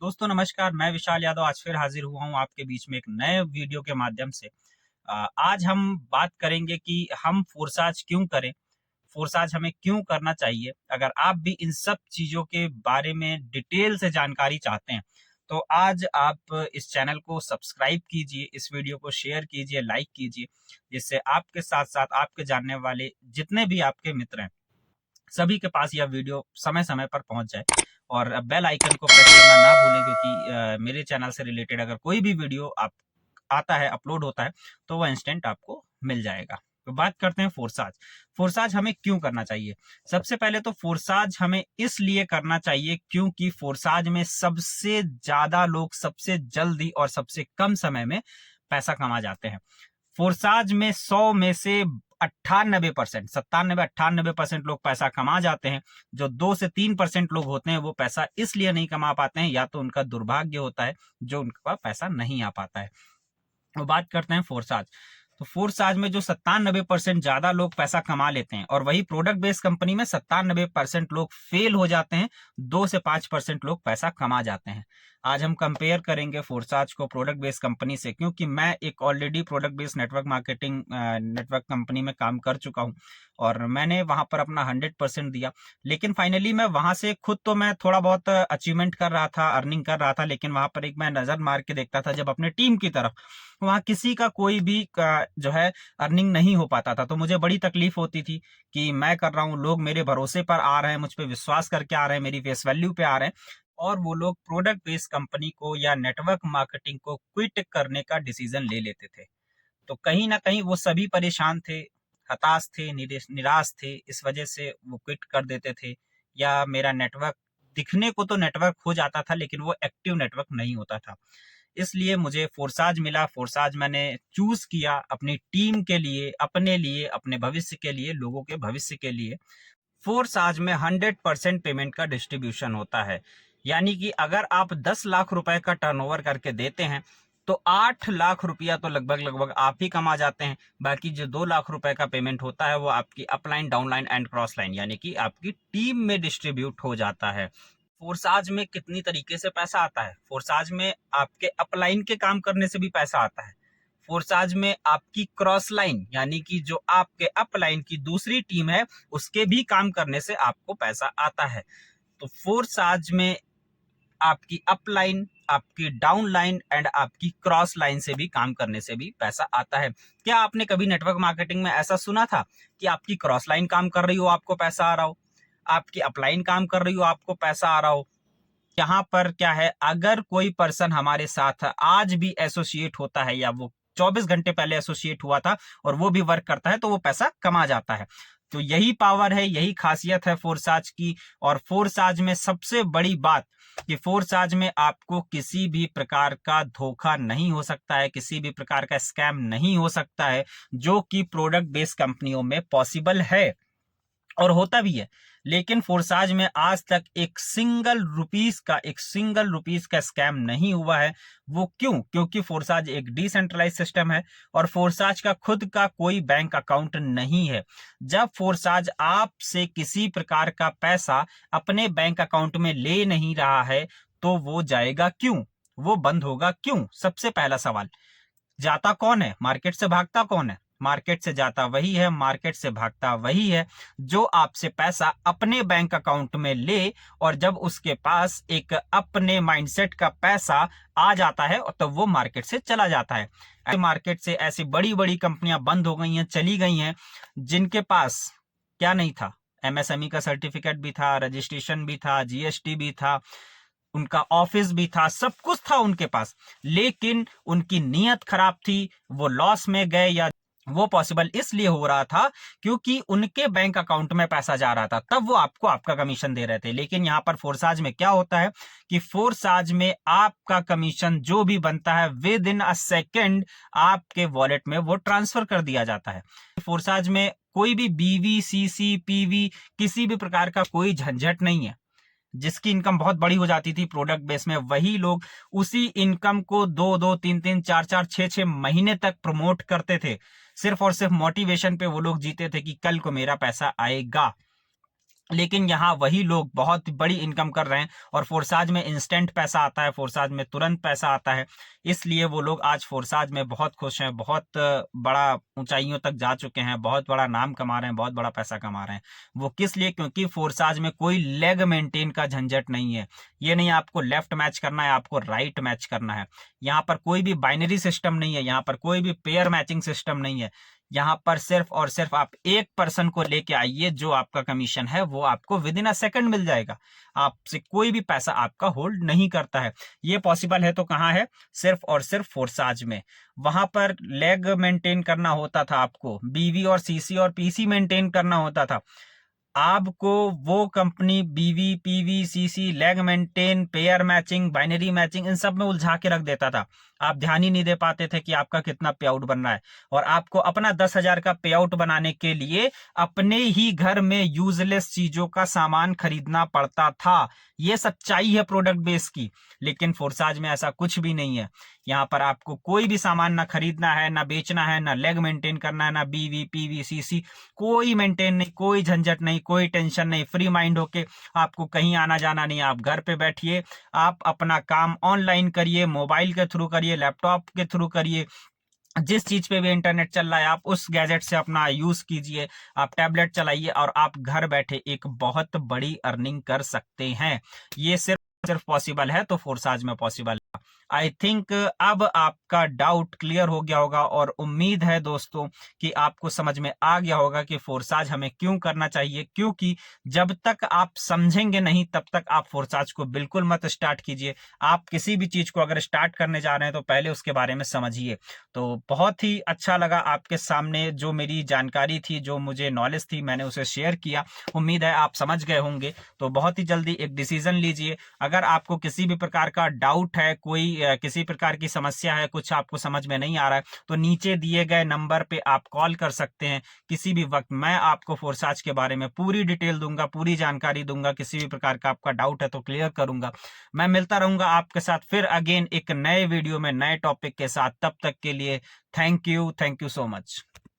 दोस्तों नमस्कार, मैं विशाल यादव आज फिर हाजिर हुआ हूँ आपके बीच में एक नए वीडियो के माध्यम से। आज हम बात करेंगे कि हम फोरसाज क्यों करें, फोरसाज हमें क्यों करना चाहिए। अगर आप भी इन सब चीज़ों के बारे में डिटेल से जानकारी चाहते हैं, तो आज आप इस चैनल को सब्सक्राइब कीजिए, इस वीडियो को शेयर कीजिए, लाइक कीजिए, जिससे आपके साथ-साथ आपके जानने वाले जितने भी आपके मित्र हैं, सभी के पास यह वीडियो समय-समय पर पहुँच जाए। और बेल आइकन को प्रेस करना ना भूलें, क्योंकि मेरे चैनल से रिलेटेड अगर कोई भी वीडियो आप आता है, अपलोड होता है, तो वह इंस्टेंट आपको मिल जाएगा। तो बात करते हैं फोरसाज। फोरसाज हमें क्यों करना चाहिए? सबसे पहले तो फोरसाज हमें इसलिए करना चाहिए क्योंकि फोरसाज में सबसे ज़्यादा लोग सबसे जल्दी और सबसे कम समय में पैसा कमा जाते हैं। फोरसाज में 100 में से 98%, 97-98% लोग पैसा कमा जाते हैं। जो 2 से 3% लोग होते हैं, वो पैसा इसलिए नहीं कमा पाते हैं, या तो उनका दुर्भाग्य होता है, जो उनके पास पैसा नहीं आ पाता है। तो बात करते हैं फोरसाज। तो फोरसाज में जो 97% ज्यादा लोग पैसा कमा लेते हैं, और वही प्रोडक्ट बेस्ड कंपनी में 97% लोग फेल हो जाते हैं, 2 से 5% लोग पैसा कमा जाते हैं। आज हम कंपेयर करेंगे फोरसाज को प्रोडक्ट बेस्ड कंपनी से, क्योंकि मैं एक already product based network marketing network company में काम कर चुका हूं, और मैंने वहां पर अपना 100% दिया। लेकिन फाइनली मैं वहां से खुद तो मैं थोड़ा बहुत अचीवमेंट कर रहा था, अर्निंग कर रहा था, लेकिन वहां पर एक मैं नजर मार के देखता था जब अपने टीम की तरफ, वहाँ किसी का कोई भी जो है अर्निंग नहीं हो पाता था। तो मुझे बड़ी तकलीफ होती थी कि मैं कर रहा हूँ, लोग मेरे भरोसे पर आ रहे हैं, मुझ पे विश्वास करके आ रहे हैं, मेरी फेस वैल्यू पे आ रहे हैं, और वो लोग प्रोडक्ट बेस्ड कंपनी को या नेटवर्क मार्केटिंग को क्विट करने का डिसीजन ले लेते थे। तो कहीं ना कहीं वो सभी परेशान थे, हताश थे, निराश थे, इस वजह से वो क्विट कर देते थे। या मेरा नेटवर्क दिखने को तो नेटवर्क हो जाता था, लेकिन वो एक्टिव नेटवर्क नहीं होता था। इसलिए मुझे फोरसाज मिला, फोरसाज मैंने चूज किया अपनी टीम के लिए, अपने लिए, अपने भविष्य के लिए, लोगों के भविष्य के लिए। फोरसाज में 100% पेमेंट का डिस्ट्रीब्यूशन होता है। यानी कि अगर आप 10 लाख रुपए का टर्नओवर करके देते हैं, तो 8 लाख रुपया तो लगभग लगभग आप ही कमा जाते हैं। बाकी जो 2 लाख रुपए का पेमेंट होता है, वो आपकी upline, downline and cross line, यानी कि आपकी टीम में डिस्ट्रीब्यूट हो जाता है। फोरसाज में कितनी तरीके से पैसा आता है? फोरसाज में आपके अपलाइन के काम करने से भी पैसा आता है। फोरसाज में आपकी क्रॉस लाइन, यानी कि जो आपके अपलाइन की दूसरी टीम है, उसके भी काम करने से आपको पैसा आता है। तो फोरसाज में आपकी अपलाइन, आपकी डाउन लाइन एंड आपकी क्रॉस लाइन से भी काम करने से भी पैसा आता है। क्या आपने कभी नेटवर्क मार्केटिंग में ऐसा सुना था कि आपकी क्रॉस लाइन काम कर रही हो, आपको पैसा आ रहा हो, आपकी अपलाइन काम कर रही हो, आपको पैसा आ रहा हो? यहाँ पर क्या है, अगर कोई पर्सन हमारे साथ आज भी एसोसिएट होता है, या वो 24 घंटे पहले एसोसिएट हुआ था और वो भी वर्क करता है, तो वो पैसा कमा जाता है। तो यही पावर है, यही खासियत है फोरसाज की। और फोरसाज में सबसे बड़ी बात कि फोरसाज में आपको किसी भी प्रकार का धोखा नहीं हो सकता है, किसी भी प्रकार का स्कैम नहीं हो सकता है, जो कि प्रोडक्ट बेस्ड कंपनियों में पॉसिबल है और होता भी है। लेकिन फोरसाज में आज तक एक सिंगल रुपीस का स्कैम नहीं हुआ है। वो क्यों? क्योंकि फोरसाज एक डिसेंट्रलाइज सिस्टम है, और फोरसाज का खुद का कोई बैंक अकाउंट नहीं है। जब फोरसाज आपसे किसी प्रकार का पैसा अपने बैंक अकाउंट में ले नहीं रहा है, तो वो जाएगा क्यों? वो बंद होगा क्यों? सबसे पहला सवाल। जाता कौन है? मार्केट से भागता कौन है? मार्केट से जाता वही है, मार्केट से भागता वही है जो आपसे पैसा अपने बैंक अकाउंट में ले, और जब उसके पास एक अपने माइंडसेट का पैसा आ जाता है, तो वो मार्केट से चला जाता है। मार्केट से ऐसी बड़ी बड़ी कंपनियां बंद हो गई हैं, चली गई हैं, जिनके पास क्या नहीं था? एमएसएमई का सर्टिफिकेट भी था, रजिस्ट्रेशन भी था, जीएसटी भी था, उनका ऑफिस भी था, सब कुछ था उनके पास, लेकिन उनकी नीयत खराब थी, वो लॉस में गए। या वो पॉसिबल इसलिए हो रहा था क्योंकि उनके बैंक अकाउंट में पैसा जा रहा था, तब वो आपको आपका कमीशन दे रहे थे। लेकिन यहां पर फोरसाज में क्या होता है कि फोरसाज में आपका कमीशन जो भी बनता है, विद इन अ सेकेंड आपके वॉलेट में वो ट्रांसफर कर दिया जाता है। फोरसाज में कोई भी बीवी, सीसी, पीवी, किसी भी प्रकार का कोई झंझट नहीं है। जिसकी इनकम बहुत बड़ी हो जाती थी प्रोडक्ट बेस में, वही लोग उसी इनकम को 2-2, 3-3, 4-4, 6-6 महीने तक प्रमोट करते थे। सिर्फ और सिर्फ मोटिवेशन पे वो लोग जीते थे कि कल को मेरा पैसा आएगा। लेकिन यहाँ वही लोग बहुत बड़ी इनकम कर रहे हैं और फोर्साज में इंस्टेंट पैसा आता है, फोर्साज में तुरंत पैसा आता है, इसलिए वो लोग आज फोर्साज में बहुत खुश हैं, बहुत बड़ा ऊंचाइयों तक जा चुके हैं, बहुत बड़ा नाम कमा रहे हैं, बहुत बड़ा पैसा कमा रहे हैं। वो किस लिए? क्योंकि फोर्साज में कोई लेग मेंटेन का झंझट नहीं है। ये नहीं आपको लेफ्ट मैच करना है, आपको राइट मैच करना है। यहाँ पर कोई भी बाइनरी सिस्टम नहीं है, यहाँ पर कोई भी पेयर मैचिंग सिस्टम नहीं है। यहाँ पर सिर्फ और सिर्फ आप एक पर्सन को लेके आइए, जो आपका कमीशन है वो आपको विद इन अ सेकंड मिल जाएगा। आपसे कोई भी पैसा आपका होल्ड नहीं करता है। ये पॉसिबल है तो कहाँ है? सिर्फ और सिर्फ फोर्साज में। वहां पर लेग मेंटेन करना होता था, आपको बीवी और सीसी और पीसी मेंटेन करना होता था। आपको वो company BV, PV, CC, leg maintain, pair matching, binary matching, इन सब में उलझा के रख देता था। आप ध्यान ही नहीं दे पाते थे कि आपका कितना पे आउट बन रहा है। और आपको अपना 10,000 का पे आउट बनाने के लिए अपने ही घर में यूजलेस चीजों का सामान खरीदना पड़ता था। ये सच्चाई है प्रोडक्ट बेस की। लेकिन फोर्साज में ऐसा कुछ भी नहीं है। यहाँ पर आपको कोई भी सामान ना खरीदना है, ना बेचना है, ना लेग मेंटेन करना है, ना बीवी, पीवी, सीसी, कोई मेंटेन नहीं, कोई झंझट नहीं, कोई टेंशन नहीं। फ्री माइंड होके आपको कहीं आना जाना नहीं। आप घर पे बैठिए, आप अपना काम ऑनलाइन करिए, मोबाइल के थ्रू करिए, लैपटॉप के थ्रू करिए, जिस चीज पे भी इंटरनेट चल रहा है आप उस गैजेट से अपना यूज कीजिए। आप टैबलेट चलाइए और आप घर बैठे एक बहुत बड़ी अर्निंग कर सकते हैं। ये सिर्फ सिर्फ पॉसिबल है तो फोर्साज में पॉसिबल है। आई थिंक अब आपका डाउट क्लियर हो गया होगा और उम्मीद है दोस्तों कि आपको समझ में आ गया होगा कि फोर्साज हमें क्यों करना चाहिए। क्योंकि जब तक आप समझेंगे नहीं तब तक आप फोर्साज को बिल्कुल मत स्टार्ट कीजिए। आप किसी भी चीज को अगर स्टार्ट करने जा रहे हैं तो पहले उसके बारे में समझिए। तो बहुत ही अच्छा लगा आपके सामने जो मेरी जानकारी थी, जो मुझे नॉलेज थी, मैंने उसे शेयर किया। उम्मीद है आप समझ गए होंगे। तो बहुत ही जल्दी एक डिसीजन लीजिए। अगर आपको किसी भी प्रकार का डाउट है, कोई किसी प्रकार की समस्या है, कुछ आपको समझ में नहीं आ रहा है, तो नीचे दिए गए नंबर पे आप कॉल कर सकते हैं किसी भी वक्त। मैं आपको फोर्साज के बारे में पूरी डिटेल दूंगा, पूरी जानकारी दूंगा। किसी भी प्रकार का आपका डाउट है तो क्लियर करूंगा। मैं मिलता रहूंगा आपके साथ फिर अगेन एक नए वीडियो में नए टॉपिक के साथ। तब तक के लिए थैंक यू सो मच।